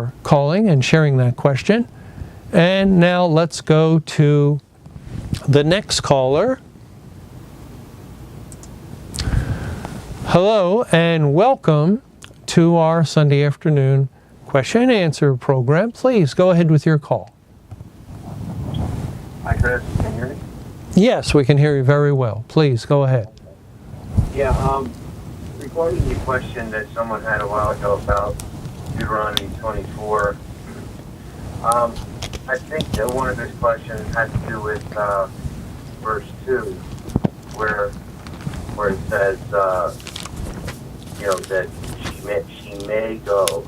for calling and sharing that question. And now let's go to the next caller. Hello and welcome to our Sunday afternoon question and answer program. Please go ahead with your call. Hi, Chris. Can you hear me? Yes, we can hear you very well. Please go ahead. Yeah, regarding the question that someone had a while ago about Deuteronomy 24, I think that one of those questions had to do with verse 2, where it says, that she may go.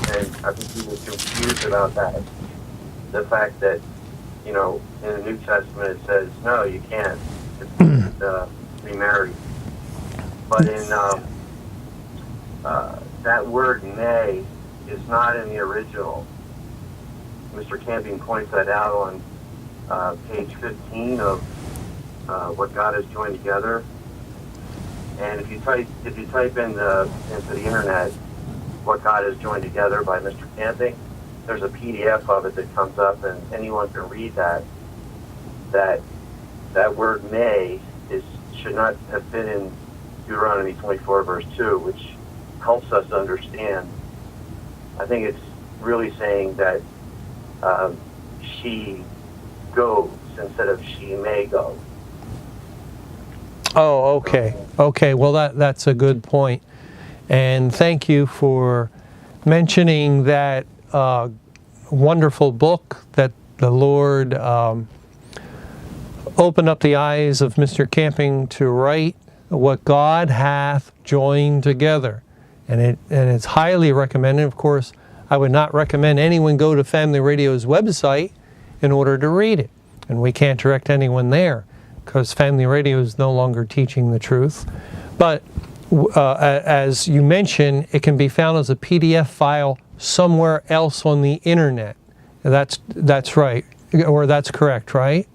And I think he was confused about that. The fact that, in the New Testament it says, no, you can't remarry. But in that word may is not in the original. Mr. Camping points that out on page 15 of what God has joined together. And if you type into the internet what God has joined together by Mr. Camping, there's a PDF of it that comes up, and anyone can read that. That word may should not have been in Deuteronomy 24 verse 2, which helps us understand. I think it's really saying that she goes instead of she may go. Oh, okay. Okay, well that's a good point. And thank you for mentioning that wonderful book that the Lord opened up the eyes of Mr. Camping to write, What God Hath Joined Together. And it's highly recommended. Of course, I would not recommend anyone go to Family Radio's website in order to read it. And we can't direct anyone there because Family Radio is no longer teaching the truth. But as you mentioned, it can be found as a PDF file somewhere else on the internet. That's right, or that's correct, right?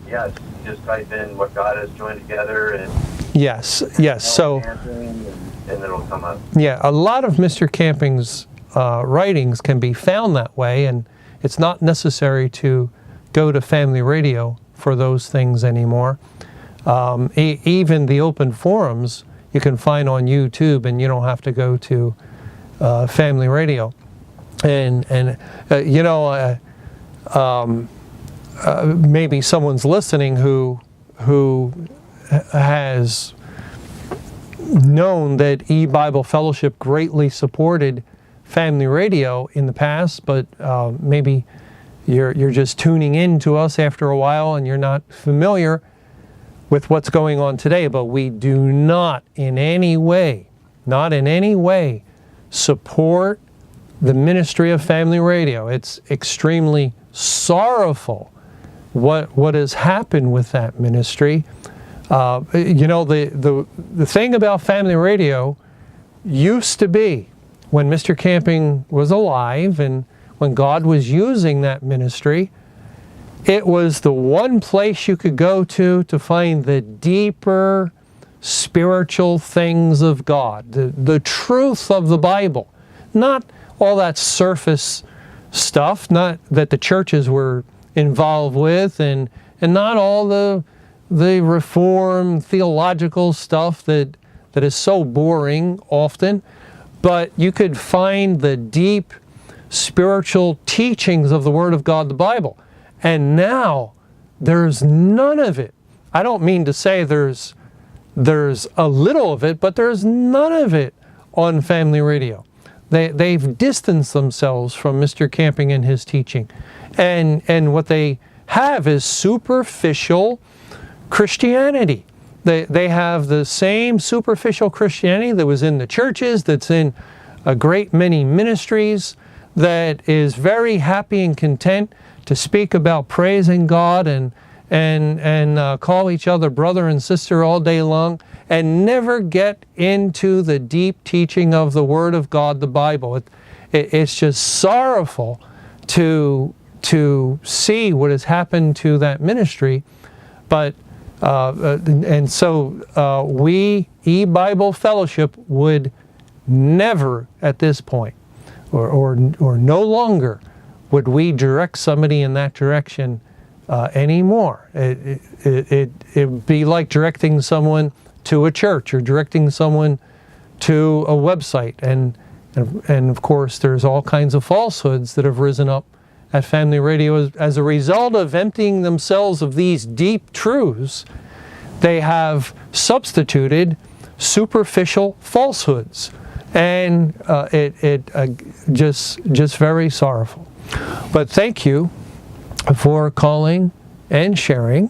Yes, just type in what God has joined together, and yes. So, and it'll come up. Yeah, a lot of Mr. Camping's writings can be found that way, and it's not necessary to go to Family Radio for those things anymore. Even the open forums you can find on YouTube, and you don't have to go to Family Radio. And maybe someone's listening who has known that E-Bible Fellowship greatly supported Family Radio in the past, but maybe you're just tuning in to us after a while and you're not familiar with what's going on today. But we do not in any way support the ministry of Family Radio. It's extremely sorrowful what has happened with that ministry. The thing about Family Radio used to be, when Mr. Camping was alive and when God was using that ministry, it was the one place you could go to find the deeper spiritual things of God, the truth of the Bible. Not all that surface stuff, not that the churches were involved with, and not all the Reformed theological stuff that is so boring often, but you could find the deep spiritual teachings of the Word of God, the Bible. And now there's none of it. I don't mean to say there's a little of it, but there's none of it on Family Radio. They've distanced themselves from Mr. Camping and his teaching. And what they have is superficial Christianity. They have the same superficial Christianity that was in the churches, that's in a great many ministries, that is very happy and content to speak about praising God and call each other brother and sister all day long, and never get into the deep teaching of the Word of God, the Bible. It's just sorrowful to see what has happened to that ministry. But so we, E-Bible Fellowship, would never at this point or no longer would we direct somebody in that direction anymore. It would be like directing someone to a church or directing someone to a website. And of course, there's all kinds of falsehoods that have risen up at Family Radio as a result of emptying themselves of these deep truths. They have substituted superficial falsehoods, and just very sorrowful. But thank you for calling and sharing.